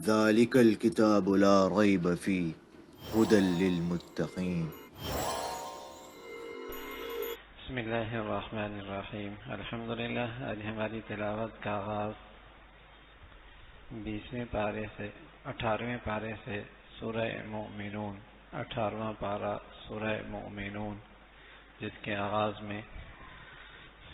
ذالک الکتاب لا ریب فیہ ھدی للمتقین۔ بسم اللہ الرحمن الرحیم۔ الحمدللہ، آج ہماری تلاوت کا آغاز 20ویں پارے سے 18ویں پارے سے سورہ مؤمنون، 18واں پارہ سورہ مؤمنون، جس کے آغاز میں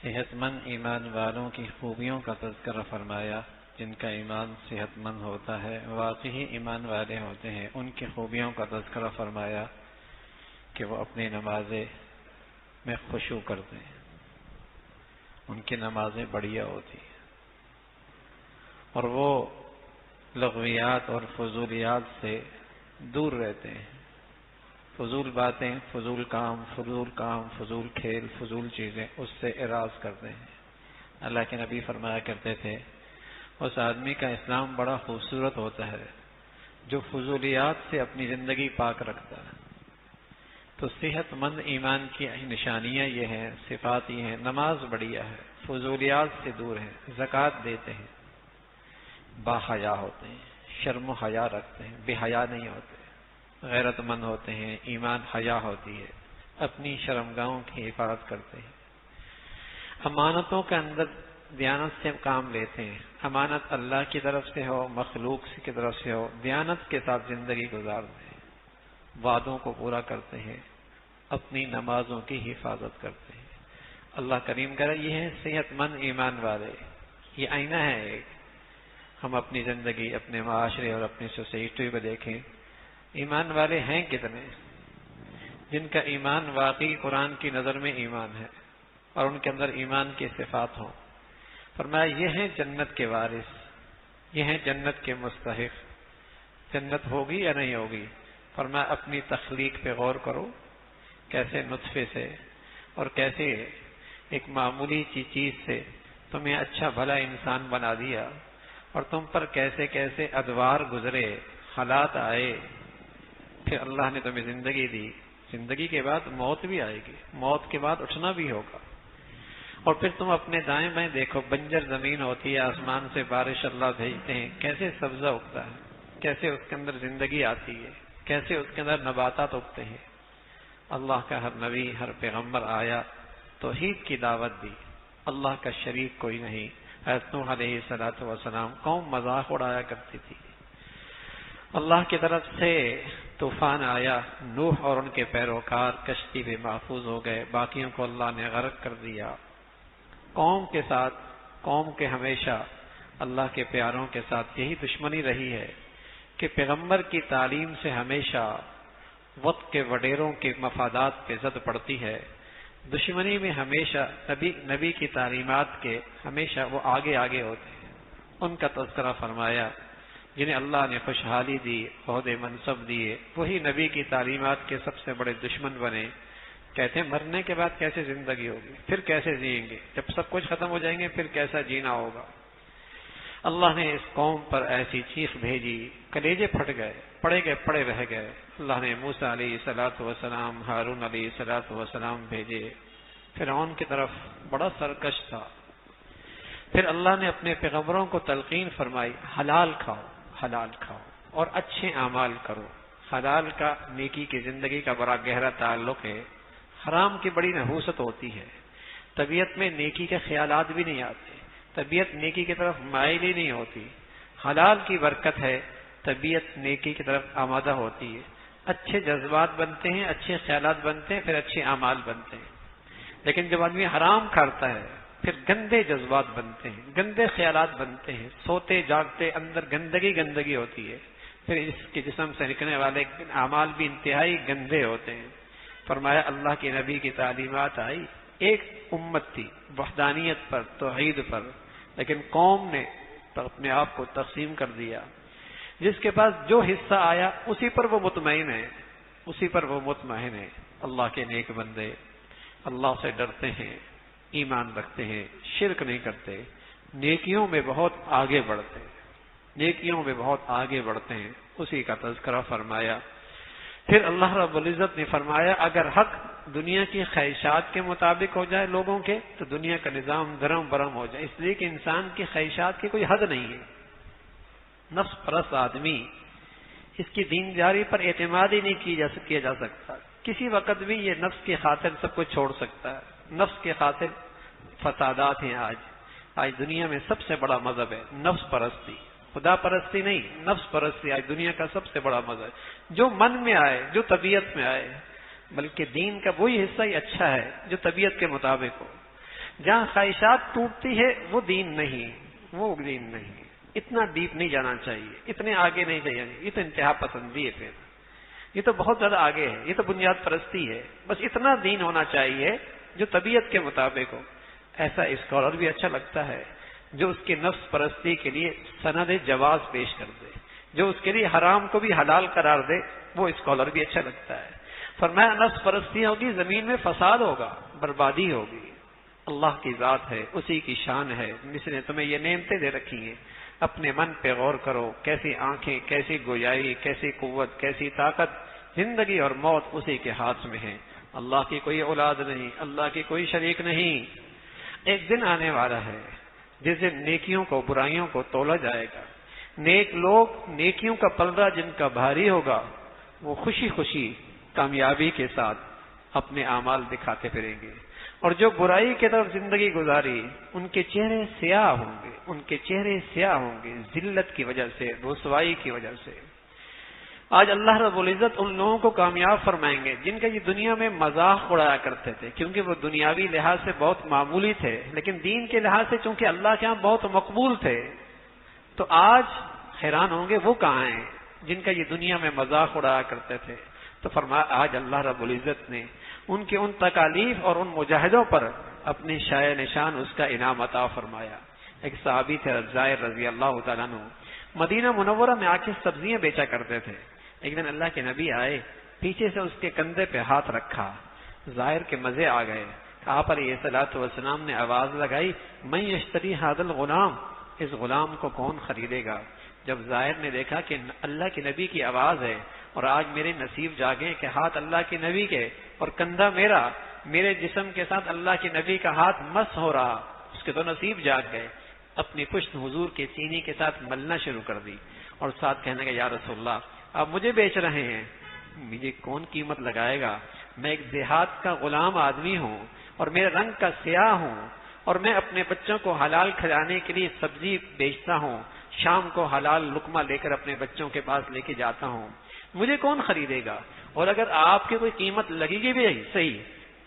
صحت مند ایمان والوں کی خوبیوں کا تذکرہ فرمایا۔ جن کا ایمان صحت مند ہوتا ہے، واقعی ایمان والے ہوتے ہیں، ان کی خوبیوں کا تذکرہ فرمایا کہ وہ اپنی نمازیں میں خشوع کرتے ہیں، ان کی نمازیں بڑھیا ہوتی ہیں، اور وہ لغویات اور فضولیات سے دور رہتے ہیں۔ فضول باتیں، فضول کام، فضول کھیل، فضول چیزیں، اس سے اراض کرتے ہیں۔ اللہ کے نبی فرمایا کرتے تھے، اس آدمی کا اسلام بڑا خوبصورت ہوتا ہے جو فضولیات سے اپنی زندگی پاک رکھتا ہے۔ تو صحت مند ایمان کی نشانیاں یہ ہیں، صفات یہ ہیں: نماز بڑھیا ہے، فضولیات سے دور ہے، زکوٰۃ دیتے ہیں، باحیا ہوتے ہیں، شرم و حیا رکھتے ہیں، بے حیا نہیں ہوتے، غیرت مند ہوتے ہیں، ایمان حیا ہوتی ہے، اپنی شرمگاہوں کی حفاظت کرتے ہیں، امانتوں کے اندر دیانت سے کام لیتے ہیں۔ امانت اللہ کی طرف سے ہو، مخلوق کی طرف سے ہو، دیانت کے ساتھ زندگی گزارتے ہیں، وعدوں کو پورا کرتے ہیں، اپنی نمازوں کی حفاظت کرتے ہیں۔ اللہ کریم کرے، یہ ہے صحت مند ایمان والے۔ یہ آئینہ ہے ایک، ہم اپنی زندگی، اپنے معاشرے اور اپنی سوسائٹی کو دیکھیں، ایمان والے ہیں کتنے جن کا ایمان واقعی قرآن کی نظر میں ایمان ہے اور ان کے اندر ایمان کی صفات ہوں۔ فرمایا یہ ہیں جنت کے وارث، یہ ہیں جنت کے مستحق۔ جنت ہوگی یا نہیں ہوگی؟ فرمایا اپنی تخلیق پہ غور کرو، کیسے نطفے سے اور کیسے ایک معمولی چیز سے تمہیں اچھا بھلا انسان بنا دیا، اور تم پر کیسے کیسے ادوار گزرے، حالات آئے، پھر اللہ نے تمہیں زندگی دی۔ زندگی کے بعد موت بھی آئے گی، موت کے بعد اٹھنا بھی ہوگا، اور پھر تم اپنے دائیں بائیں دیکھو، بنجر زمین ہوتی ہے، آسمان سے بارش اللہ بھیجتے ہیں، کیسے سبزہ اگتا ہے، کیسے اس کے اندر زندگی آتی ہے، کیسے اس کے اندر نباتات اگتے ہیں۔ اللہ کا ہر نبی، ہر پیغمبر آیا، توحید کی دعوت دی، اللہ کا شریک کوئی نہیں۔ حضرت نوح علیہ السلام قوم مذاق اڑایا کرتی تھی، اللہ کی طرف سے طوفان آیا، نوح اور ان کے پیروکار کشتی میں محفوظ ہو گئے، باقیوں کو اللہ نے غرق کر دیا۔ قوم کے ساتھ، قوم کے ہمیشہ اللہ کے پیاروں کے ساتھ یہی دشمنی رہی ہے کہ پیغمبر کی تعلیم سے ہمیشہ وقت کے وڈیروں کے مفادات پہ زد پڑتی ہے۔ دشمنی میں ہمیشہ نبی کی تعلیمات کے ہمیشہ وہ آگے آگے ہوتے ہیں۔ ان کا تذکرہ فرمایا جنہیں اللہ نے خوشحالی دی، عہدے منصب دیے، وہی نبی کی تعلیمات کے سب سے بڑے دشمن بنے۔ کہتے ہیں مرنے کے بعد کیسے زندگی ہوگی، پھر کیسے جئیں گے، جب سب کچھ ختم ہو جائیں گے پھر کیسا جینا ہوگا۔ اللہ نے اس قوم پر ایسی چیخ بھیجی، کلیجے پھٹ گئے، پڑے رہ گئے۔ اللہ نے موسیٰ علیہ السلام، ہارون علیہ السلام بھیجے۔ فرعون کی طرف بڑا سرکش تھا۔ پھر اللہ نے اپنے پیغمبروں کو تلقین فرمائی، حلال کھاؤ، حلال کھاؤ اور اچھے اعمال کرو۔ حلال کا نیکی کی زندگی کا بڑا گہرا تعلق ہے، حرام کی بڑی نحوست ہوتی ہے، طبیعت میں نیکی کے خیالات بھی نہیں آتے، طبیعت نیکی کی طرف مائل ہی نہیں ہوتی۔ حلال کی برکت ہے، طبیعت نیکی کی طرف آمادہ ہوتی ہے، اچھے جذبات بنتے ہیں، اچھے خیالات بنتے ہیں، پھر اچھے اعمال بنتے ہیں۔ لیکن جب آدمی حرام کھاتا ہے پھر گندے جذبات بنتے ہیں، گندے خیالات بنتے ہیں، سوتے جاگتے اندر گندگی ہوتی ہے، پھر اس کے جسم سے نکلنے والے اعمال بھی انتہائی گندے ہوتے ہیں۔ فرمایا اللہ کے نبی کی تعلیمات آئی، ایک امت تھی وحدانیت پر، توحید پر، لیکن قوم نے اپنے آپ کو تقسیم کر دیا۔ جس کے پاس جو حصہ آیا اسی پر وہ مطمئن ہے، اسی پر وہ مطمئن ہے۔ اللہ کے نیک بندے اللہ سے ڈرتے ہیں، ایمان رکھتے ہیں، شرک نہیں کرتے، نیکیوں میں بہت آگے بڑھتے ہیں، نیکیوں میں بہت آگے بڑھتے ہیں، اسی کا تذکرہ فرمایا۔ پھر اللہ رب العزت نے فرمایا اگر حق دنیا کی خواہشات کے مطابق ہو جائے لوگوں کے تو دنیا کا نظام دھرم برہم ہو جائے، اس لیے کہ انسان کی خواہشات کی کوئی حد نہیں ہے، نفس پرست آدمی، اس کی دینداری پر اعتماد ہی نہیں کیا جا سکتا. کسی وقت بھی یہ نفس کی خاطر سب کچھ چھوڑ سکتا ہے. نفس کے خاطر فسادات ہیں. آج دنیا میں سب سے بڑا مذہب ہے نفس پرستی، خدا پرستی نہیں، نفس پرستی آج دنیا کا سب سے بڑا مذہب ہے. جو من میں آئے، جو طبیعت میں آئے، بلکہ دین کا وہی حصہ ہی اچھا ہے جو طبیعت کے مطابق ہو. جہاں خواہشات ٹوٹتی ہے وہ دین نہیں، وہ دین نہیں. اتنا ڈیپ نہیں جانا چاہیے، اتنے آگے نہیں جانا چاہیے. یہ تو انتہا پسندی ہے، پھر یہ تو بہت زیادہ آگے ہے، یہ تو بنیاد پرستی ہے. بس اتنا دین ہونا چاہیے جو طبیعت کے مطابق ہو. ایسا اسکالر بھی اچھا لگتا ہے جو اس کے نفس پرستی کے لیے سند جواز پیش کر دے، جو اس کے لیے حرام کو بھی حلال قرار دے، وہ اسکالر بھی اچھا لگتا ہے. فرمایا نفس پرستی ہوگی، زمین میں فساد ہوگا، بربادی ہوگی. اللہ کی ذات ہے، اسی کی شان ہے جس نے تمہیں یہ نعمتیں دے رکھی ہیں. اپنے من پہ غور کرو، کیسی آنکھیں، کیسی گویائی، کیسی قوت، کیسی طاقت. زندگی اور موت اسی کے ہاتھ میں ہے. اللہ کی کوئی اولاد نہیں، اللہ کی کوئی شریک نہیں. ایک دن آنے والا ہے جس دن نیکیوں کو برائیوں کو تولا جائے گا. نیک لوگ، نیکیوں کا پلڑا جن کا بھاری ہوگا، وہ خوشی خوشی کامیابی کے ساتھ اپنے اعمال دکھاتے پھریں گے. اور جو برائی کی طرف زندگی گزاری، ان کے چہرے سیاہ ہوں گے، ان کے چہرے سیاہ ہوں گے ذلت کی وجہ سے، رسوائی کی وجہ سے. آج اللہ رب العزت ان لوگوں کو کامیاب فرمائیں گے جن کا یہ دنیا میں مذاق اڑایا کرتے تھے، کیونکہ وہ دنیاوی لحاظ سے بہت معمولی تھے، لیکن دین کے لحاظ سے چونکہ اللہ کے ہاں بہت مقبول تھے. تو آج حیران ہوں گے وہ کہاں ہیں جن کا یہ دنیا میں مذاق اڑایا کرتے تھے. تو فرمایا آج اللہ رب العزت نے ان کے ان تکالیف اور ان مجاہدوں پر اپنے شایع نشان اس کا انعام عطا فرمایا. ایک صحابی تھے زائر رضی اللہ تعالیٰ عنہ، مدینہ منورہ میں آ کے سبزیاں بیچا کرتے تھے. ایک دن اللہ کے نبی آئے، پیچھے سے اس کے کندھے پہ ہاتھ رکھا. زائر کے مزے آ گئے. آپ علیہ الصلوۃ والسلام نے آواز لگائی، من یشتری ھذا الغلام، اس غلام کو کون خریدے گا؟ جب زائر نے دیکھا کہ اللہ کے نبی کی آواز ہے اور آج میرے نصیب جاگے کہ ہاتھ اللہ کے نبی کے اور کندھا میرا، میرے جسم کے ساتھ اللہ کے نبی کا ہاتھ مس ہو رہا، اس کے تو نصیب جاگ گئے. اپنی پشت حضور کے سینے کے ساتھ ملنا شروع کر دی اور ساتھ کہنے لگا یا رسول اللہ آپ مجھے بیچ رہے ہیں، مجھے کون قیمت لگائے گا؟ میں ایک دیہات کا غلام آدمی ہوں اور میرے رنگ کا سیاہ ہوں، اور میں اپنے بچوں کو حلال کھلانے کے لیے سبزی بیچتا ہوں، شام کو حلال لقمہ لے کر اپنے بچوں کے پاس لے کے جاتا ہوں، مجھے کون خریدے گا؟ اور اگر آپ کی کوئی قیمت لگے گی بھی صحیح،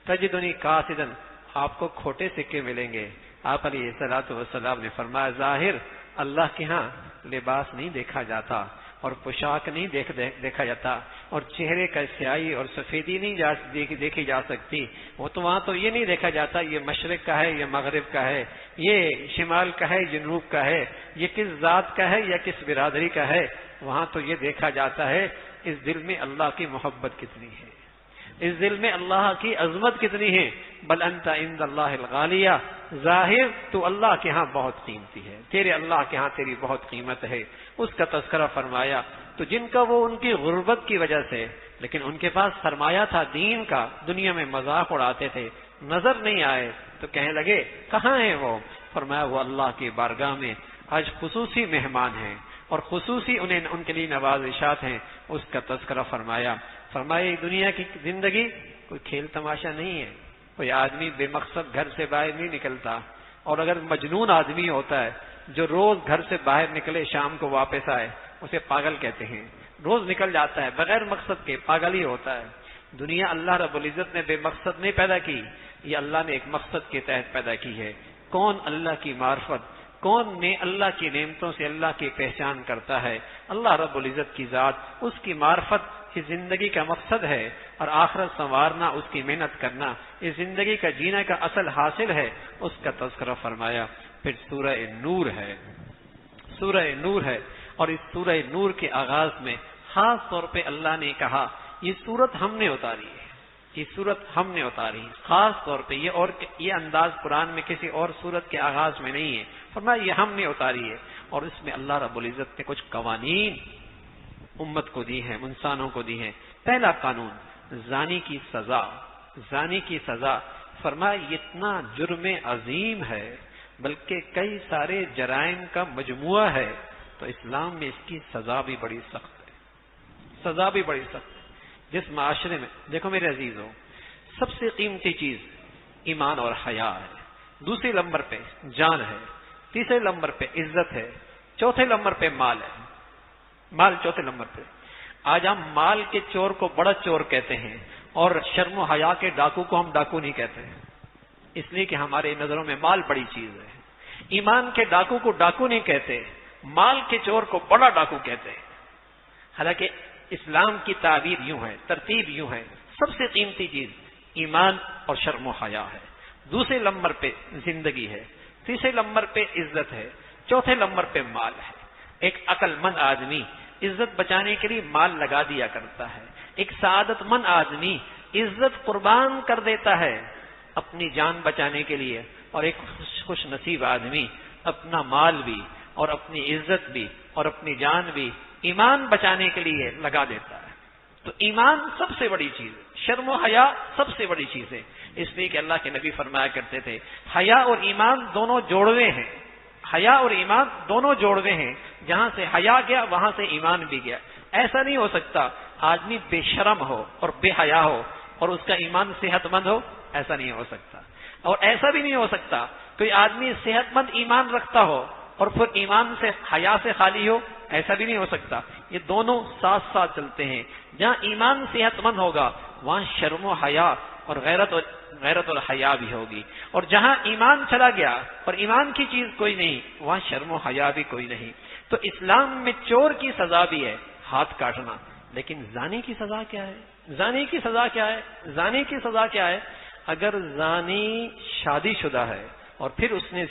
تجدنی قاصدن، آپ کو کھوٹے سکے ملیں گے. آپ علیہ الصلوۃ والسلام نے فرمایا ظاہر اللہ کے ہاں لباس نہیں دیکھا جاتا اور پوشاک نہیں دیکھا جاتا اور چہرے کا سیاہی اور سفیدی نہیں دیکھی جا سکتی. وہ تو وہاں تو یہ نہیں دیکھا جاتا یہ مشرق کا ہے، یہ مغرب کا ہے، یہ شمال کا ہے، جنوب کا ہے، یہ کس ذات کا ہے یا کس برادری کا ہے. وہاں تو یہ دیکھا جاتا ہے اس دل میں اللہ کی محبت کتنی ہے، اس دل میں اللہ کی عظمت کتنی ہے. بل انت عند اللہ الغالیہ، ظاہر تو اللہ کے ہاں بہت قیمتی ہے، تیرے اللہ کے ہاں تیری بہت قیمت ہے. اس کا تذکرہ فرمایا. تو جن کا وہ ان کی غربت کی وجہ سے، لیکن ان کے پاس سرمایہ تھا دین کا، دنیا میں مذاق اڑاتے تھے، نظر نہیں آئے تو کہنے لگے کہاں ہیں وہ؟ فرمایا وہ اللہ کی بارگاہ میں آج خصوصی مہمان ہیں اور خصوصی ان کے لیے نوازشات ہیں. اس کا تذکرہ فرمایا. فرمایا دنیا کی زندگی کوئی کھیل تماشا نہیں ہے. کوئی آدمی بے مقصد گھر سے باہر نہیں نکلتا، اور اگر مجنون آدمی ہوتا ہے جو روز گھر سے باہر نکلے شام کو واپس آئے اسے پاگل کہتے ہیں. روز نکل جاتا ہے بغیر مقصد کے، پاگل ہی ہوتا ہے. دنیا اللہ رب العزت نے بے مقصد نہیں پیدا کی، یہ اللہ نے ایک مقصد کے تحت پیدا کی ہے. کون اللہ کی معرفت، کون نے اللہ کی نعمتوں سے اللہ کی پہچان کرتا ہے، اللہ رب العزت کی ذات، اس کی معرفت اس زندگی کا مقصد ہے، اور آخرت سنوارنا اس کی محنت کرنا اس زندگی کا جینے کا اصل حاصل ہے. اس کا تذکرہ فرمایا. پھر سورہ نور ہے، سورہ نور ہے، اور اس سورہ نور کے آغاز میں خاص طور پہ اللہ نے کہا یہ سورت ہم نے اتاری ہے، یہ سورت ہم نے اتاری ہے خاص طور پہ. یہ انداز قرآن میں کسی اور سورت کے آغاز میں نہیں ہے. فرمایا یہ ہم نے اتاری ہے، اور اس میں اللہ رب العزت نے کچھ قوانین امت کو دی ہیں، انسانوں کو دی ہیں. پہلا قانون زانی کی سزا، زانی کی سزا. فرمایا یہ اتنا جرم عظیم ہے، بلکہ کئی سارے جرائم کا مجموعہ ہے، تو اسلام میں اس کی سزا بھی بڑی سخت ہے، سزا بھی بڑی سخت ہے۔ جس معاشرے میں دیکھو میرے عزیزوں، سب سے قیمتی چیز ایمان اور حیا ہے، دوسرے نمبر پہ جان ہے، تیسرے نمبر پہ عزت ہے، چوتھے نمبر پہ مال ہے، مال چوتھے نمبر پہ۔ آج ہم مال کے چور کو بڑا چور کہتے ہیں اور شرم و حیا کے ڈاکو کو ہم ڈاکو نہیں کہتے ہیں، اس لیے کہ ہمارے نظروں میں مال بڑی چیز ہے۔ ایمان کے ڈاکو کو ڈاکو نہیں کہتے، مال کے چور کو بڑا ڈاکو کہتے ہیں۔ حالانکہ اسلام کی تعبیر یوں ہے، ترتیب یوں ہے، سب سے قیمتی چیز ایمان اور شرم و حیا ہے، دوسرے نمبر پہ زندگی ہے، تیسرے نمبر پہ عزت ہے، چوتھے نمبر پہ مال ہے۔ ایک عقل مند آدمی عزت بچانے کے لیے مال لگا دیا کرتا ہے، ایک سعادت مند آدمی عزت قربان کر دیتا ہے اپنی جان بچانے کے لیے، اور ایک خوش نصیب آدمی اپنا مال بھی اور اپنی عزت بھی اور اپنی جان بھی ایمان بچانے کے لیے لگا دیتا ہے۔ تو ایمان سب سے بڑی چیز ہے، شرم و حیا سب سے بڑی چیز ہے، اس لیے کہ اللہ کے نبی فرمایا کرتے تھے حیا اور ایمان دونوں جوڑوے ہیں، حیا اور ایمان دونوں جوڑوے ہیں، جہاں سے حیا گیا وہاں سے ایمان بھی گیا۔ ایسا نہیں ہو سکتا آدمی بے شرم ہو اور بے حیا ہو اور اس کا ایمان صحت مند ہو، ایسا نہیں ہو سکتا۔ اور ایسا بھی نہیں ہو سکتا کوئی آدمی صحت مند ایمان رکھتا ہو اور پھر ایمان سے حیا سے خالی ہو، ایسا بھی نہیں ہو سکتا۔ یہ دونوں ساتھ ساتھ چلتے ہیں، جہاں ایمان صحت مند ہوگا وہاں شرم و حیا اور غیرت اور حیا بھی ہوگی، اور جہاں ایمان چلا گیا اور ایمان کی چیز کوئی نہیں وہاں شرم و حیا بھی کوئی نہیں۔ تو اسلام میں چور کی سزا بھی ہے ہاتھ کاٹنا، لیکن زانی کی سزا کیا ہے؟ زانی کی سزا کیا ہے؟ زانی کی سزا کیا ہے؟ اگر زانی شادی شدہ ہے اور پھر اس نے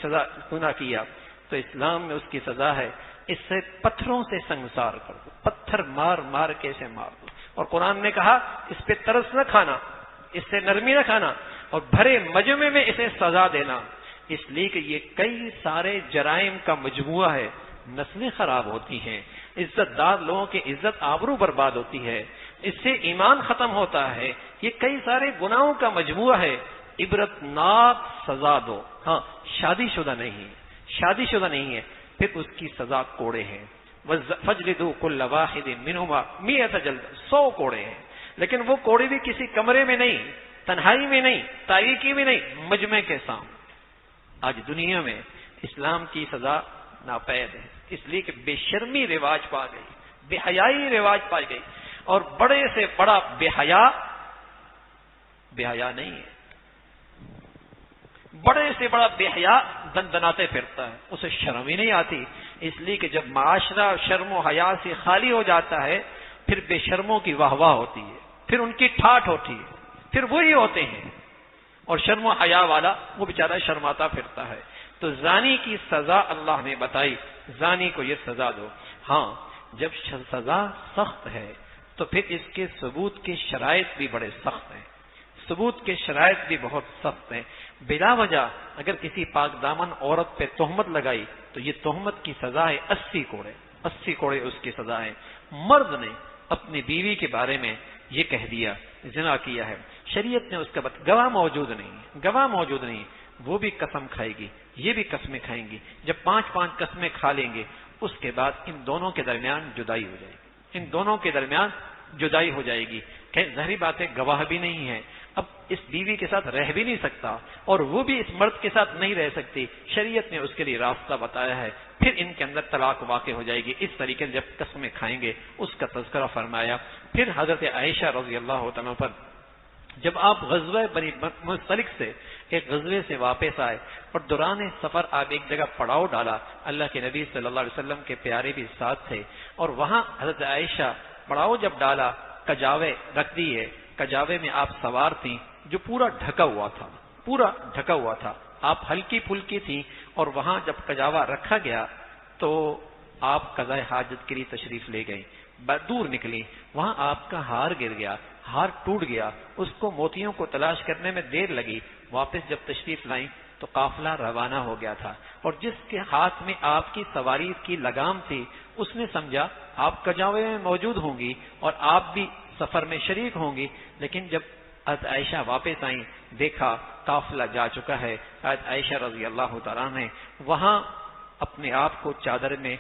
گناہ کیا تو اسلام میں اس کی سزا ہے اس سے پتھروں سے سنگسار کر دو، پتھر مار مار کے اسے مار دو۔ اور قرآن نے کہا اس پہ ترس نہ کھانا، اس سے نرمی نہ کھانا، اور بھرے مجمع میں اسے سزا دینا، اس لیے کہ یہ کئی سارے جرائم کا مجموعہ ہے۔ نسلیں خراب ہوتی ہیں، عزت دار لوگوں کی عزت آبرو برباد ہوتی ہے، اس سے ایمان ختم ہوتا ہے، یہ کئی سارے گناہوں کا مجموعہ ہے۔ عبرت ناک سزا دو، ہاں شادی شدہ نہیں ہے، شادی شدہ نہیں ہے، پھر اس کی سزا کوڑے ہیں۔ فَجْلِدُوا كُلَّ وَاحِدٍ مِّنْهُمَا 100 جلد، 100 کوڑے ہیں، لیکن وہ کوڑے بھی کسی کمرے میں نہیں، تنہائی میں نہیں، تاریکی میں نہیں، مجمع کے سامنے۔ آج دنیا میں اسلام کی سزا ناپید ہے، اس لیے کہ بے شرمی رواج پا گئی، بے حیائی رواج پائی گئی، اور بڑے سے بڑا بے حیا نہیں ہے، بڑے سے بڑا بے حیا دندناتے پھرتا ہے، اسے شرم ہی نہیں آتی، اس لیے کہ جب معاشرہ شرم و حیا سے خالی ہو جاتا ہے پھر بے شرموں کی واہ واہ ہوتی ہے، پھر ان کی ٹھاٹھ ہوتی ہے، پھر وہی ہوتے ہیں، اور شرم و حیا والا وہ بیچارہ شرماتا پھرتا ہے۔ تو زانی کی سزا اللہ نے بتائی، زانی کو یہ سزا دو۔ ہاں جب سزا سخت ہے تو پھر اس کے ثبوت کے شرائط بھی بڑے سخت ہیں، ثبوت کے شرائط بھی بہت سخت ہیں۔ بلا وجہ اگر کسی پاک دامن عورت پہ تہمت لگائی تو یہ تہمت کی سزا ہے 80 کوڑے، 80 کوڑے اس کی سزا ہے۔ مرد نے اپنی بیوی کے بارے میں یہ کہہ دیا زنا کیا ہے، شریعت نے اس کا گواہ موجود نہیں، گواہ موجود نہیں، وہ بھی قسم کھائے گی، یہ بھی قسمیں کھائیں گی، جب 5 قسمیں کھا لیں گے اس کے بعد ان دونوں کے درمیان جدائی ہو جائے گی، ان دونوں کے درمیان جدائی ہو جائے گی۔ کہ ظاہری بات ہے گواہ بھی نہیں ہے، اب اس بیوی کے ساتھ رہ بھی نہیں سکتا اور وہ بھی اس مرد کے ساتھ نہیں رہ سکتی، شریعت نے اس کے لیے راستہ بتایا ہے، پھر ان کے اندر طلاق واقع ہو جائے گی۔ اس طریقے سے جب قسمیں کھائیں گے اس کا تذکرہ فرمایا۔ پھر حضرت عائشہ رضی اللہ عنہا پر جب آپ غزوہ بنی مصطلق سے ایک غزوے سے واپس آئے اور دوران سفر آپ ایک جگہ پڑاؤ ڈالا، اللہ کے نبی صلی اللہ علیہ وسلم کے پیارے بھی ساتھ تھے، اور وہاں حضرت عائشہ پڑاؤ جب ڈالا کجاوے رکھ دیے، کجاوے میں آپ سوار تھیں جو پورا ڈھکا ہوا تھا، پورا ڈھکا ہوا تھا، آپ ہلکی پھلکی تھیں، اور وہاں جب کجاوا رکھا گیا تو آپ قضاء حاجت کے لیے تشریف لے گئی، دور نکلی، وہاں آپ کا ہار گر گیا، ہار ٹوٹ گیا، اس کو موتیوں کو تلاش کرنے میں دیر لگی، واپس جب تشریف لائیں تو قافلہ روانہ ہو گیا تھا، اور جس کے ہاتھ میں آپ کی سواری کی لگام تھی اس نے سمجھا آپ کجاوے میں موجود ہوں گی اور آپ بھی سفر میں شریک ہوں گی، لیکن جب حضرت عائشہ واپس آئیں دیکھا قافلہ جا چکا ہے۔ حضرت عائشہ رضی اللہ تعالیٰ نے وہاں اپنے آپ کو چادر میں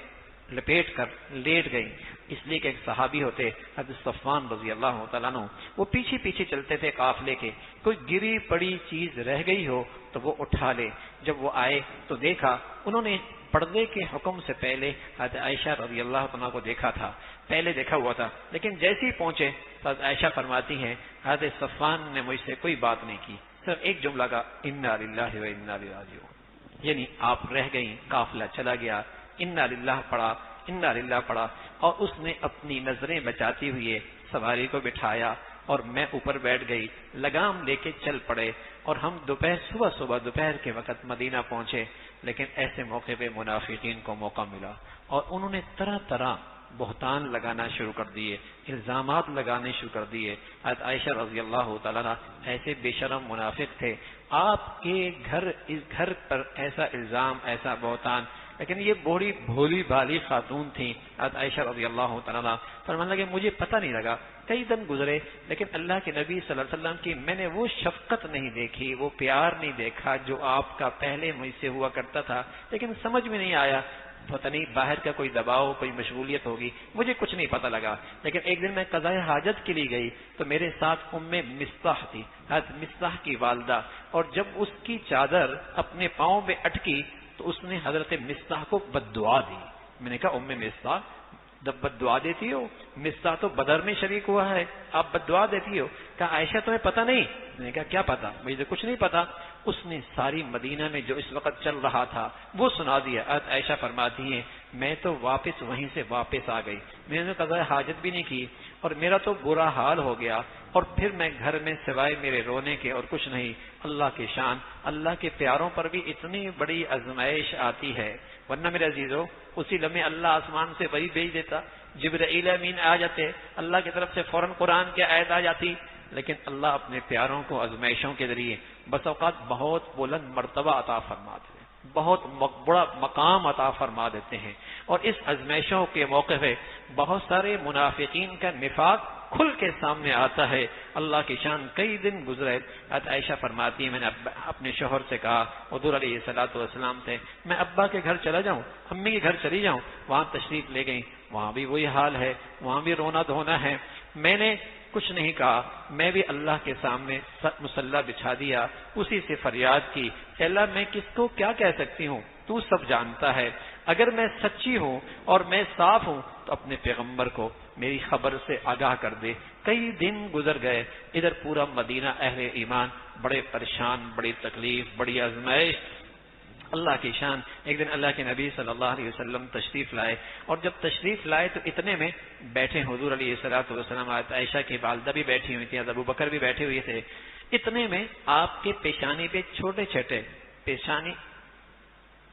لپیٹ کر لیٹ گئی، اس لیے کہ ایک صحابی ہوتے حضرت صفوان رضی اللہ تعالیٰ عنہ، وہ پیچھے پیچھے چلتے تھے قافلے کے، کوئی گری پڑی چیز رہ گئی ہو تو وہ اٹھا لے۔ جب وہ آئے تو دیکھا انہوں نے پردے کے حکم سے پہلے حضرت عائشہ رضی اللہ عنہ کو دیکھا تھا، پہلے دیکھا ہوا تھا، لیکن جیسے ہی پہنچے تو حضرت عائشہ فرماتی ہیں حضرت صفوان نے مجھ سے کوئی بات نہیں کی، صرف ایک جملہ کا انا للہ و انا الیہ راجعون، یعنی آپ رہ گئیں، قافلہ چلا گیا، انا للہ پڑھا، انا للہ پڑھا، اور اس نے اپنی نظریں بچاتی ہوئے سواری کو بٹھایا اور میں اوپر بیٹھ گئی، لگام لے کے چل پڑے، اور ہم دوپہر کے وقت مدینہ پہنچے۔ لیکن ایسے موقع پہ منافقین کو موقع ملا اور انہوں نے طرح طرح بہتان لگانا شروع کر دیے، الزامات لگانے شروع کر دیے۔ حضرت عائشہ رضی اللہ تعالیٰ عنہ ایسے بے شرم منافق تھے، آپ کے اس گھر پر ایسا الزام، ایسا بہتان، لیکن یہ بوڑھی بھولی بھالی خاتون تھیں حضرت عائشہ رضی اللہ تعالیٰ عنہ، فرمانے لگے مجھے پتہ نہیں لگا، کئی دن گزرے لیکن اللہ کے نبی صلی اللہ علیہ وسلم کی میں نے وہ شفقت نہیں دیکھی، وہ پیار نہیں دیکھا جو آپ کا پہلے مجھ سے ہوا کرتا تھا، لیکن سمجھ میں نہیں آیا، پتہ نہیں باہر کا کوئی دباؤ، کوئی مشغولیت ہوگی، مجھے کچھ نہیں پتہ لگا۔ لیکن ایک دن میں قضاء حاجت کے لیے گئی تو میرے ساتھ مصطح تھی، حضرت مصطح کی والدہ، اور جب اس کی چادر اپنے پاؤں میں اٹکی تو اس نے حضرت مصطح کو بددعا دی۔ میں نے کہا مصطح بددعا دیتی ہو؟ مصطح تو بدر میں شریک ہوا ہے، آپ بددعا دیتی ہو؟ کہا عائشہ تمہیں پتہ نہیں؟ میں نے کہا کیا پتہ؟ مجھے کچھ نہیں پتہ۔ اس نے ساری مدینہ میں جو اس وقت چل رہا تھا وہ سنا دیا۔ عائشہ فرماتی ہیں میں تو وہیں سے واپس آ گئی، میں نے قضاء حاجت بھی نہیں کی اور میرا تو برا حال ہو گیا، اور پھر میں گھر میں سوائے میرے رونے کے اور کچھ نہیں۔ اللہ کی شان، اللہ کے پیاروں پر بھی اتنی بڑی آزمائش آتی ہے، ورنہ میرے عزیزو اسی لمحے اللہ آسمان سے وہی بھیج دیتا، جبرائیل امین آ جاتے، اللہ کی طرف سے فوراً قرآن کی آیت آ جاتی، لیکن اللہ اپنے پیاروں کو آزمائشوں کے ذریعے بس اوقات بہت بلند مرتبہ عطا فرماتے ہیں، بہت بڑا مقام عطا فرما دیتے ہیں، اور اس آزمائشوں کے موقع پہ بہت سارے منافقین کا نفاق کھل کے سامنے آتا ہے۔ اللہ کی شان، کئی دن گزرے، عائشہ فرماتی ہے میں نے اپنے شوہر سے کہا، حضور علیہ الصلوۃ والسلام سے، میں ابا کے گھر چلا جاؤں، امی کے گھر چلی جاؤں، وہاں تشریف لے گئی، وہاں بھی وہی حال ہے، وہاں بھی رونا دھونا ہے۔ میں نے کچھ نہیں کہا، میں بھی اللہ کے سامنے مصلی بچھا دیا، اسی سے فریاد کی کہ اللہ میں کس کو کیا کہہ سکتی ہوں، تو سب جانتا ہے، اگر میں سچی ہوں اور میں صاف ہوں تو اپنے پیغمبر کو میری خبر سے آگاہ کر دے۔ کئی دن گزر گئے، ادھر پورا مدینہ اہل ایمان بڑے پریشان، بڑی تکلیف، بڑی آزمائش۔ اللہ کی شان، ایک دن اللہ کے نبی صلی اللہ علیہ وسلم تشریف لائے، اور جب تشریف لائے تو اتنے میں بیٹھے حضور علیہ الصلوۃ والسلام، عائشہ کی والدہ بھی بیٹھی ہوئی تھی، ابو بکر بھی بیٹھے ہوئے تھے، اتنے میں آپ کے پیشانی پہ چھوٹے چھوٹے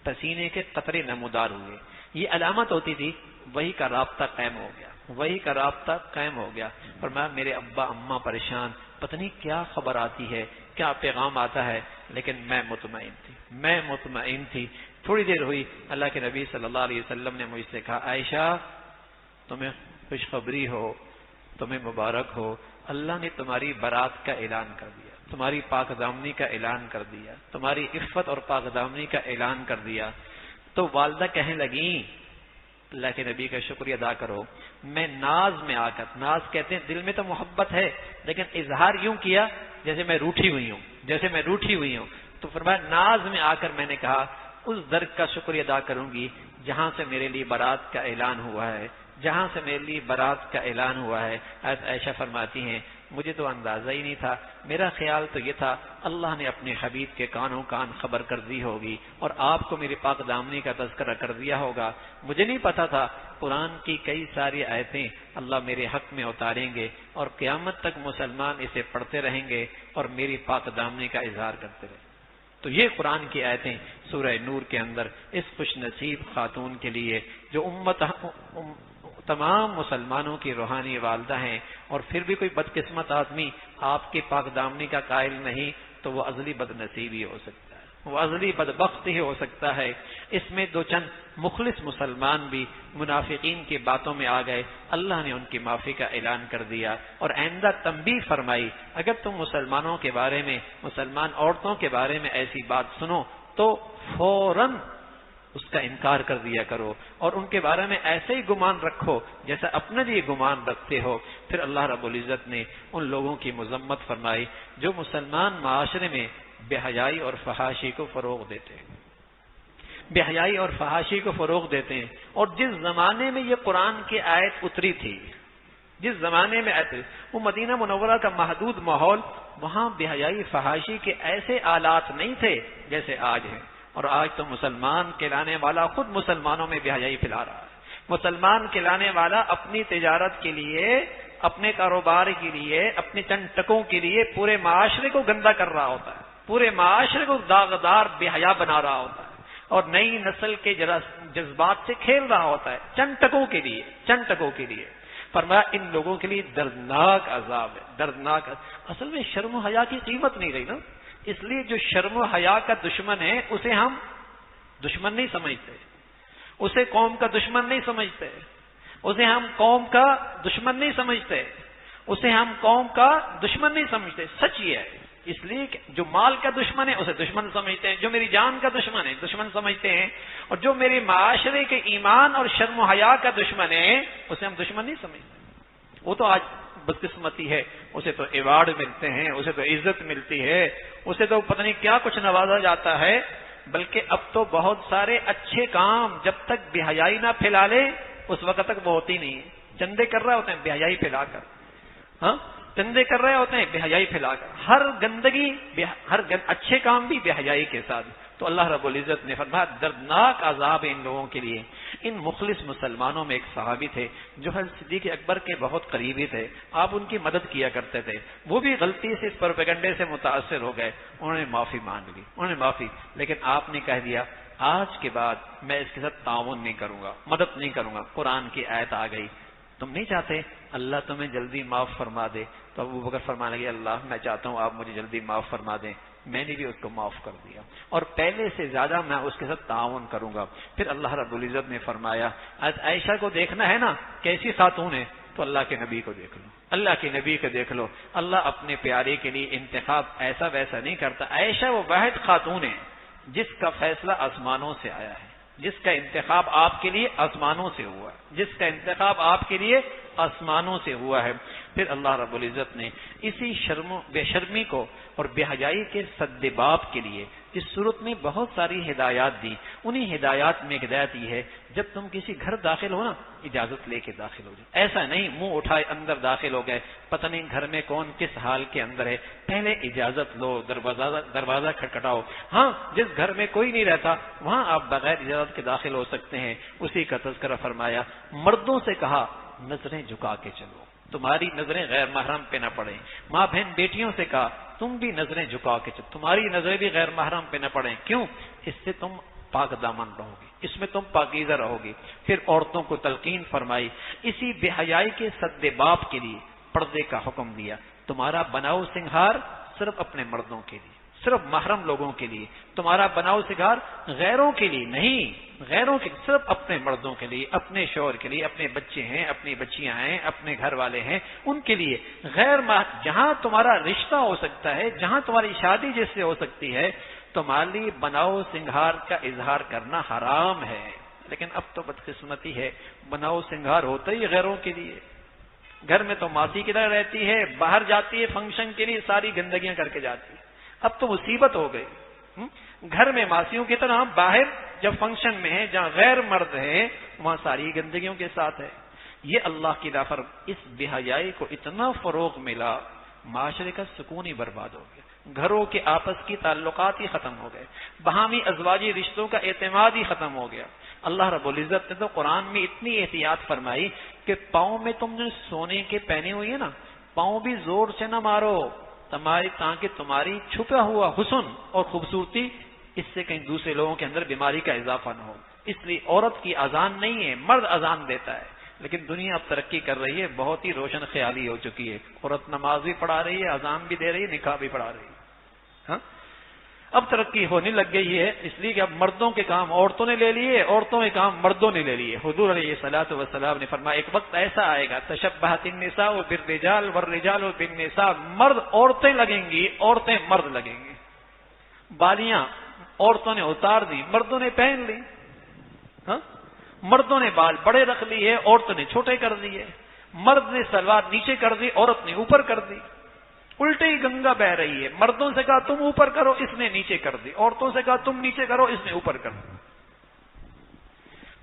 پسینے کے قطرے نمودار ہوئے، یہ علامت ہوتی تھی وہی کا رابطہ قائم ہو گیا، وہی کا رابطہ قائم ہو گیا۔ فرمایا میرے ابا اماں پریشان، پتہ نہیں کیا خبر آتی ہے، کیا پیغام آتا ہے، لیکن میں مطمئن تھی۔ تھوڑی دیر ہوئی، اللہ کے نبی صلی اللہ علیہ وسلم نے مجھ سے کہا عائشہ تمہیں خوشخبری ہو، تمہیں مبارک ہو، اللہ نے تمہاری برات کا اعلان کر دیا، تمہاری پاک دامنی کا اعلان کر دیا، تمہاری عفت اور پاک دامنی کا اعلان کر دیا۔ تو والدہ کہنے لگیں اللہ کے نبی کا شکریہ ادا کرو۔ میں ناز میں آ کر، ناز کہتے ہیں دل میں تو محبت ہے لیکن اظہار یوں کیا جیسے میں روٹھی ہوئی ہوں، تو فرمایا ناز میں آ کر میں نے کہا اس در کا شکریہ ادا کروں گی جہاں سے میرے لیے برات کا اعلان ہوا ہے، جہاں سے میرے لیے برات کا اعلان ہوا ہے۔ عائشہ فرماتی ہیں مجھے تو اندازہ ہی نہیں تھا، میرا خیال تو یہ تھا اللہ نے اپنے حبیب کے کانوں کان خبر کر دی ہوگی اور آپ کو میری پاک دامنی کا تذکرہ کر دیا ہوگا، مجھے نہیں پتا تھا قرآن کی کئی ساری آیتیں اللہ میرے حق میں اتاریں گے اور قیامت تک مسلمان اسے پڑھتے رہیں گے اور میری پاک دامنی کا اظہار کرتے رہیں۔ تو یہ قرآن کی آیتیں سورہ نور کے اندر اس خوش نصیب خاتون کے لیے جو تمام مسلمانوں کی روحانی والدہ ہیں، اور پھر بھی کوئی بدقسمت آدمی آپ کے پاک دامنی کا قائل نہیں تو وہ ازلی بد نصیبی ہو سکتا ہے، وہ ازلی بدبخت ہی ہو سکتا ہے۔ اس میں دو چند مخلص مسلمان بھی منافقین کی باتوں میں آ گئے، اللہ نے ان کی معافی کا اعلان کر دیا اور آئندہ تنبیہ فرمائی اگر تم مسلمانوں کے بارے میں، مسلمان عورتوں کے بارے میں ایسی بات سنو تو اس کا انکار کر دیا کرو اور ان کے بارے میں ایسے ہی گمان رکھو جیسا اپنے لیے گمان رکھتے ہو۔ پھر اللہ رب العزت نے ان لوگوں کی مذمت فرمائی جو مسلمان معاشرے میں بے حیائی اور فحاشی کو فروغ دیتے ہیں، بے حیائی اور فحاشی کو فروغ دیتے ہیں۔ اور جس زمانے میں یہ قرآن کی آیت اتری تھی، جس زمانے میں وہ مدینہ منورہ کا محدود ماحول، وہاں بے حیائی فحاشی کے ایسے آلات نہیں تھے جیسے آج ہیں۔ اور آج تو مسلمان کہلانے والا خود مسلمانوں میں بے حیائی پھیلا رہا ہے۔ مسلمان کہلانے والا اپنی تجارت کے لیے، اپنے کاروبار کے لیے، اپنے چند ٹکوں کے لیے پورے معاشرے کو گندا کر رہا ہوتا ہے، پورے معاشرے کو داغدار بے حیا بنا رہا ہوتا ہے اور نئی نسل کے جذبات سے کھیل رہا ہوتا ہے چند ٹکوں کے لیے، چند ٹکوں کے لیے۔ فرمایا ان لوگوں کے لیے دردناک عذاب ہے، دردناک۔ اصل میں شرم و حیا کی قیمت نہیں رہی نا، اس لیے جو شرم و حیا کا دشمن ہے اسے ہم دشمن نہیں سمجھتے، اسے قوم کا دشمن نہیں سمجھتے، اسے ہم قوم کا دشمن نہیں سمجھتے، اسے ہم قوم کا دشمن نہیں سمجھتے۔ سچ یہ ہے، اس لیے کہ جو مال کا دشمن ہے اسے دشمن سمجھتے ہیں، جو میری جان کا دشمن ہے دشمن سمجھتے ہیں، اور جو میرے معاشرے کے ایمان اور شرم و حیا کا دشمن ہے اسے ہم دشمن نہیں سمجھتے۔ وہ تو آج بدقسمتی ہے، اسے تو ایوارڈ ملتے ہیں، اسے تو عزت ملتی ہے، اسے تو پتہ نہیں کیا کچھ نوازا جاتا ہے، بلکہ اب تو بہت سارے اچھے کام جب تک بے حیائی نہ پھیلا لے اس وقت تک وہ ہوتی نہیں ہے۔ چندے کر رہے ہوتے ہیں بے حیائی پھیلا کر، ہاں چندے کر رہے ہوتے ہیں بے حیائی پھیلا کر، ہر گندگی اچھے کام بھی بے حیائی کے ساتھ۔ تو اللہ رب العزت نے فرمایا دردناک عذاب ان لوگوں کے لیے۔ ان مخلص مسلمانوں میں ایک صحابی تھے جو حضرت صدیق اکبر کے بہت قریبی تھے، آپ ان کی مدد کیا کرتے تھے، وہ بھی غلطی سے اس پروپیگنڈے سے متاثر ہو گئے، انہوں نے معافی مانگ لی، انہوں نے معافی، لیکن آپ نے کہہ دیا آج کے بعد میں اس کے ساتھ تعاون نہیں کروں گا، مدد نہیں کروں گا۔ قرآن کی آیت آ گئی، تم نہیں چاہتے اللہ تمہیں جلدی معاف فرما دے؟ تو ابو بکر فرمانے لگے اللہ میں چاہتا ہوں آپ مجھے جلدی معاف فرما دیں۔ میں نے بھی اس کو معاف کر دیا اور پہلے سے زیادہ میں اس کے ساتھ تعاون کروں گا۔ پھر اللہ رب العزت نے فرمایا عائشہ کو دیکھنا ہے نا کیسی خاتون ہے، تو اللہ کے نبی کو دیکھ لو، اللہ کے نبی کو دیکھ لو۔ اللہ اپنے پیارے کے لیے انتخاب ایسا ویسا نہیں کرتا۔ عائشہ وہ واحد خاتون ہے جس کا فیصلہ آسمانوں سے آیا ہے، جس کا انتخاب آپ کے لیے آسمانوں سے ہوا ہے، جس کا انتخاب آپ کے لیے آسمانوں سے ہوا ہے۔ پھر اللہ رب العزت نے اسی بے شرمی کو اور بے حیائی کے سدباب کے لیے اس صورت میں بہت ساری ہدایات دی۔ انہی ہدایات میں ہدایت یہ ہے جب تم کسی گھر داخل ہو نا اجازت لے کے داخل ہو جاؤ، ایسا نہیں منہ اٹھائے اندر داخل ہو گئے، پتہ نہیں گھر میں کون کس حال کے اندر ہے، پہلے اجازت لو، دروازہ کھٹکھٹاؤ۔ ہاں جس گھر میں کوئی نہیں رہتا وہاں آپ بغیر اجازت کے داخل ہو سکتے ہیں۔ اسی کا تذکرہ فرمایا۔ مردوں سے کہا نظریں جھکا کے چلو، تمہاری نظریں غیر محرم پہ نہ پڑیں۔ ماں بہن بیٹیوں سے کہا تم بھی نظریں جھکا کے چلو، تمہاری نظریں بھی غیر محرم پہ نہ پڑیں۔ کیوں؟ اس سے تم پاک دامن رہو گی، اس میں تم پاکیزہ رہو گی۔ پھر عورتوں کو تلقین فرمائی، اسی بے حیائی کے سدباب کے لیے پردے کا حکم دیا۔ تمہارا بناؤ سنگھار صرف اپنے مردوں کے لیے، صرف محرم لوگوں کے لیے، تمہارا بناؤ سنگھار غیروں کے لیے نہیں، غیروں کے صرف اپنے مردوں کے لیے، اپنے شوہر کے لیے، اپنے بچے ہیں، اپنی بچیاں ہیں، اپنے گھر والے ہیں، ان کے لیے۔ جہاں تمہارا رشتہ ہو سکتا ہے، جہاں تمہاری شادی جس سے ہو سکتی ہے، تمہاری بناؤ سنگھار کا اظہار کرنا حرام ہے۔ لیکن اب تو بدقسمتی ہے، بناؤ سنگھار ہوتا ہی غیروں کے لیے۔ گھر میں تو ماسی کی طرح رہتی ہے، باہر جاتی ہے فنکشن کے لیے ساری گندگیاں کر کے جاتی ہے۔ اب تو مصیبت ہو گئی، گھر میں ماسیوں کی طرح، باہر جب فنکشن میں ہے جہاں غیر مرد ہیں وہاں ساری گندگیوں کے ساتھ ہے۔ یہ اللہ کی اس بے حیائی کو اتنا فروغ ملا، معاشرے کا سکون ہی برباد ہو گیا، گھروں کے آپس کی تعلقات ہی ختم ہو گئے، باہمی ازواجی رشتوں کا اعتماد ہی ختم ہو گیا۔ اللہ رب العزت نے تو قرآن میں اتنی احتیاط فرمائی کہ پاؤں میں تم نے سونے کے پہنے ہوئے ہیں نا، پاؤں بھی زور سے نہ مارو، تاکہ تمہاری چھپا ہوا حسن اور خوبصورتی اس سے کہیں دوسرے لوگوں کے اندر بیماری کا اضافہ نہ ہو۔ اس لیے عورت کی اذان نہیں ہے، مرد اذان دیتا ہے۔ لیکن دنیا اب ترقی کر رہی ہے، بہت ہی روشن خیالی ہو چکی ہے، عورت نماز بھی پڑھا رہی ہے، اذان بھی دے رہی ہے، نکاح بھی پڑھا رہی ہے۔ ہاں اب ترقی ہونے لگ گئی ہے، اس لیے کہ اب مردوں کے کام عورتوں نے لے لیے، عورتوں کے کام مردوں نے لے لیے۔ حضور علیہ الصلوۃ والسلام نے فرمایا ایک وقت ایسا آئے گا تشبہت النساء بالرجال والرجال بالنساء، مرد عورتیں لگیں گی، عورتیں مرد لگیں گی۔ بالیاں عورتوں نے اتار دی، مردوں نے پہن لی۔ مردوں نے بال بڑے رکھ لیے، عورتوں نے چھوٹے کر دیے، مرد نے سلوار نیچے کر دی، عورت نے اوپر کر دی، الٹی گنگا بہ رہی ہے۔ مردوں سے کہا تم اوپر کرو، اس نے نیچے کر دی، عورتوں سے کہا تم نیچے کرو، اس نے اوپر کر دی۔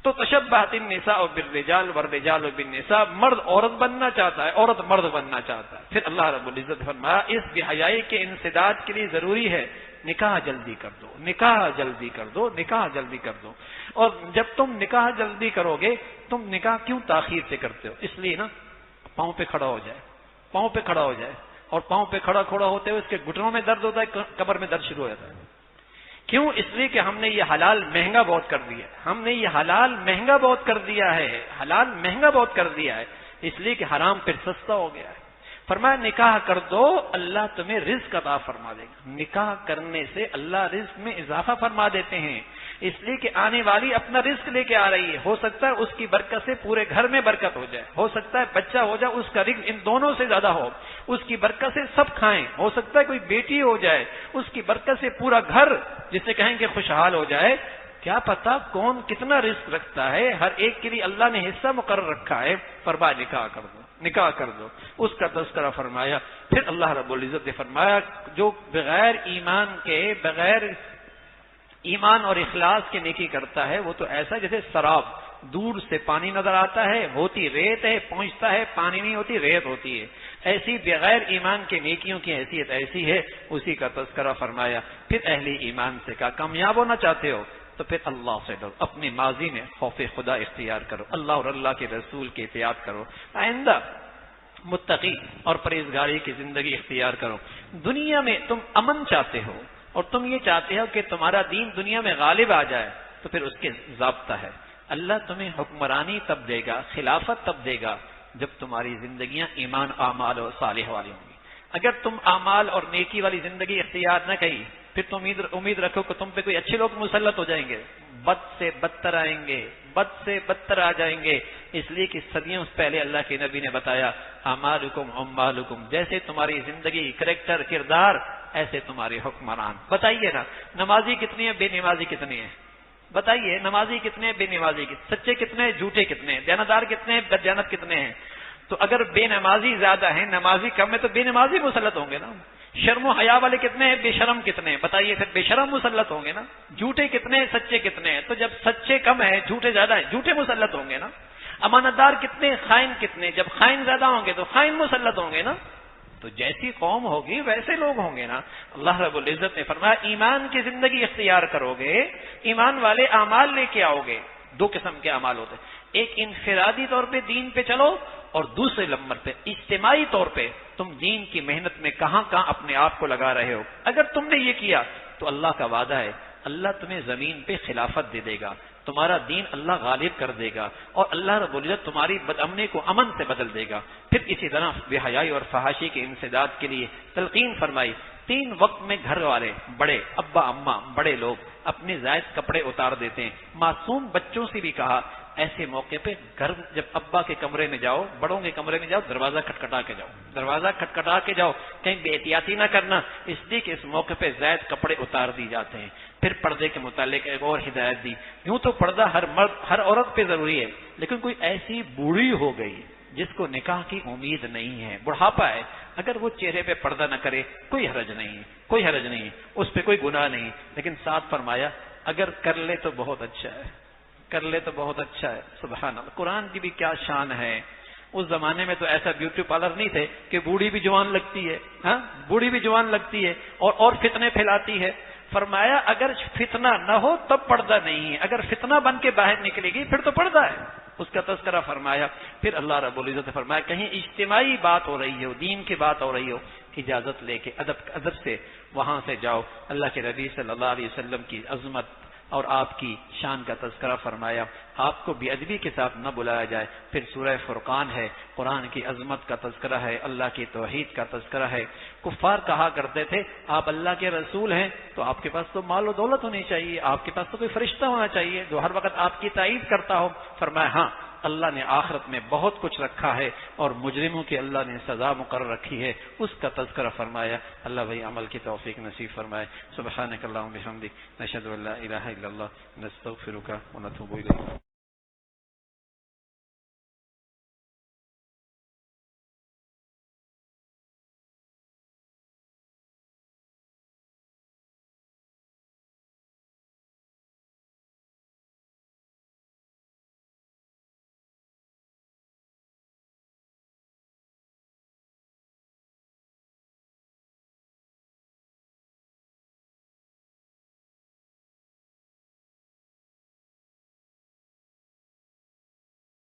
تو تشبہت النساء بالرجال والرجال بالنساء، مرد عورت بننا چاہتا ہے، عورت مرد بننا چاہتا ہے۔ پھر اللہ رب العزت فرمایا اس بے حیائی کے انسداد کے لیے ضروری ہے نکاح جلدی کر دو، نکاح جلدی کر دو، نکاح جلدی کر دو۔ اور جب تم نکاح جلدی کرو گے، تم نکاح کیوں تاخیر سے کرتے ہو؟ اس لیے نا پاؤں پہ کھڑا ہو جائے، پاؤں پہ کھڑا ہو جائے، اور پاؤں پہ کھڑا ہوتے ہوئے اس کے گھٹنوں میں درد ہوتا ہے، کمر میں درد شروع ہو جاتا ہے۔ کیوں؟ اس لیے کہ ہم نے یہ حلال مہنگا بہت کر دیا ہے، ہم نے یہ حلال مہنگا بہت کر دیا ہے، حلال مہنگا بہت کر دیا ہے، اس لیے کہ حرام پھر سستا ہو گیا ہے۔ فرمایا نکاح کر دو، اللہ تمہیں رزق عطا فرما دے گا۔ نکاح کرنے سے اللہ رزق میں اضافہ فرما دیتے ہیں، اس لیے کہ آنے والی اپنا رزق لے کے آ رہی ہے، ہو سکتا ہے اس کی برکت سے پورے گھر میں برکت ہو جائے، ہو سکتا ہے بچہ ہو جائے، اس کا رزق ان دونوں سے زیادہ ہو، اس کی برکت سے سب کھائیں، ہو سکتا ہے کوئی بیٹی ہو جائے، اس کی برکت سے پورا گھر جسے کہیں گے خوشحال ہو جائے۔ کیا پتا کون کتنا رزق رکھتا ہے، ہر ایک کے لیے اللہ نے حصہ مقرر رکھا ہے۔ فرمایا نکاح کر دو، نکاح کر دو، اس کا تذکرہ فرمایا۔ پھر اللہ رب العزت نے فرمایا جو بغیر ایمان کے، بغیر ایمان اور اخلاص کے نیکی کرتا ہے وہ تو ایسا جیسے سراب، دور سے پانی نظر آتا ہے، ہوتی ریت ہے، پہنچتا ہے پانی نہیں ہوتی، ریت ہوتی ہے۔ ایسی بغیر ایمان کے نیکیوں کی حیثیت ایسی ہے، اسی کا تذکرہ فرمایا۔ پھر اہل ایمان سے کہا کامیاب ہونا چاہتے ہو تو پھر اللہ سے ڈرو، اپنی ماضی میں خوف خدا اختیار کرو، اللہ اور اللہ کے رسول کی اطاعت کرو، آئندہ متقی اور پرہیزگاری کی زندگی اختیار کرو۔ دنیا میں تم امن چاہتے ہو اور تم یہ چاہتے ہو کہ تمہارا دین دنیا میں غالب آ جائے، تو پھر اس کے ضابطہ ہے اللہ تمہیں حکمرانی تب دے گا، خلافت تب دے گا جب تمہاری زندگیاں ایمان اعمال و صالح والی ہوں گی۔ اگر تم اعمال اور نیکی والی زندگی اختیار نہ کی، پھر تم امید رکھو کہ تم پہ کوئی اچھے لوگ مسلط ہو جائیں گے، بد سے بدتر آئیں گے، بد سے بدتر آ جائیں گے۔ اس لیے کہ صدیوں پہلے اللہ کے نبی نے بتایا اعمالکم عمالکم، جیسے تمہاری زندگی، کریکٹر، کردار، ایسے تمہارے حکمران۔ بتائیے نا نمازی کتنے ہیں، بے نمازی کتنے ہیں؟ بتائیے نمازی کتنے ہیں، بے نمازی کتنے، سچے کتنے ہیں، جھوٹے کتنے ہیں، دیانتدار کتنے ہیں، بددیانت کتنے ہیں؟ تو اگر بے نمازی زیادہ ہیں، نمازی کم ہے، تو بے نمازی مسلط ہوں گے نا۔ شرم و حیا والے کتنے ہیں، بے شرم کتنے ہیں؟ بتائیے پھر بے شرم مسلط ہوں گے نا۔ جھوٹے کتنے ہیں، سچے کتنے ہیں؟ تو جب سچے کم ہیں، جھوٹے زیادہ ہیں، جھوٹے مسلط ہوں گے نا۔ امانتدار کتنے، خائن کتنے؟ جب خائن زیادہ ہوں گے تو خائن مسلط ہوں گے نا۔ تو جیسی قوم ہوگی ویسے لوگ ہوں گے نا۔ اللہ رب العزت نے فرمایا ایمان کی زندگی اختیار کرو گے، ایمان والے اعمال لے کے آؤ گے۔ دو قسم کے اعمال ہوتے ہیں، ایک انفرادی طور پہ دین پہ چلو، اور دوسرے نمبر پہ اجتماعی طور پہ تم دین کی محنت میں کہاں کہاں اپنے آپ کو لگا رہے ہو۔ اگر تم نے یہ کیا تو اللہ کا وعدہ ہے اللہ تمہیں زمین پہ خلافت دے دے گا، تمہارا دین اللہ غالب کر دے گا، اور اللہ رب العزت تمہاری بدامنی کو امن سے بدل دے گا۔ پھر اسی طرح بے حیائی اور فحاشی کے انسداد کے لیے تلقین فرمائی، 3 وقت میں گھر والے، بڑے ابا اماں، بڑے لوگ اپنے زائد کپڑے اتار دیتے ہیں۔ معصوم بچوں سے بھی کہا ایسے موقع پہ گھر جب ابا کے کمرے میں جاؤ، بڑوں کے کمرے میں جاؤ، دروازہ کھٹکھٹا کے جاؤ، دروازہ کھٹکھٹا کے جاؤ، کہیں بے احتیاطی نہ کرنا، اس لیے کہ اس موقع پہ زائد کپڑے اتار دی جاتے ہیں۔ پھر پردے کے متعلق ایک اور ہدایت دی، یوں تو پردہ ہر مرد ہر عورت پہ ضروری ہے، لیکن کوئی ایسی بوڑھی ہو گئی جس کو نکاح کی امید نہیں ہے، بڑھاپا ہے، اگر وہ چہرے پہ پردہ نہ کرے کوئی حرج نہیں ہے، کوئی حرج نہیں ہے، اس پہ کوئی گناہ نہیں، لیکن ساتھ فرمایا اگر کر لے تو بہت اچھا ہے، کر لے تو بہت اچھا ہے۔ سبحان اللہ، قرآن کی بھی کیا شان ہے۔ اس زمانے میں تو ایسا بیوٹی پارلر نہیں تھے کہ بوڑھی بھی جوان لگتی ہے، ہاں بوڑھی بھی جوان لگتی ہے اور فتنے پھیلاتی ہے۔ فرمایا اگر فتنہ نہ ہو تب پردہ نہیں ہے، اگر فتنہ بن کے باہر نکلے گی پھر تو پردہ ہے، اس کا تذکرہ فرمایا۔ پھر اللہ رب العزت نے فرمایا کہیں اجتماعی بات ہو رہی ہو، دین کی بات ہو رہی ہو، اجازت لے کے ادب سے وہاں سے جاؤ۔ اللہ کے نبی صلی اللہ علیہ وسلم کی عظمت اور آپ کی شان کا تذکرہ فرمایا، آپ کو بے ادبی کے ساتھ نہ بلایا جائے۔ پھر سورہ فرقان ہے، قرآن کی عظمت کا تذکرہ ہے، اللہ کی توحید کا تذکرہ ہے۔ کفار کہا کرتے تھے آپ اللہ کے رسول ہیں تو آپ کے پاس تو مال و دولت ہونی چاہیے، آپ کے پاس تو کوئی فرشتہ ہونا چاہیے جو ہر وقت آپ کی تائید کرتا ہو۔ فرمایا ہاں اللہ نے آخرت میں بہت کچھ رکھا ہے اور مجرموں کی اللہ نے سزا مقرر رکھی ہے، اس کا تذکرہ فرمایا۔ اللہ بھائی عمل کی توفیق نصیب فرمائے۔ سبحانک اللہم بحمدک، نشہد ان لا الہ الا اللہ، نستغفرک ونتوب الیک۔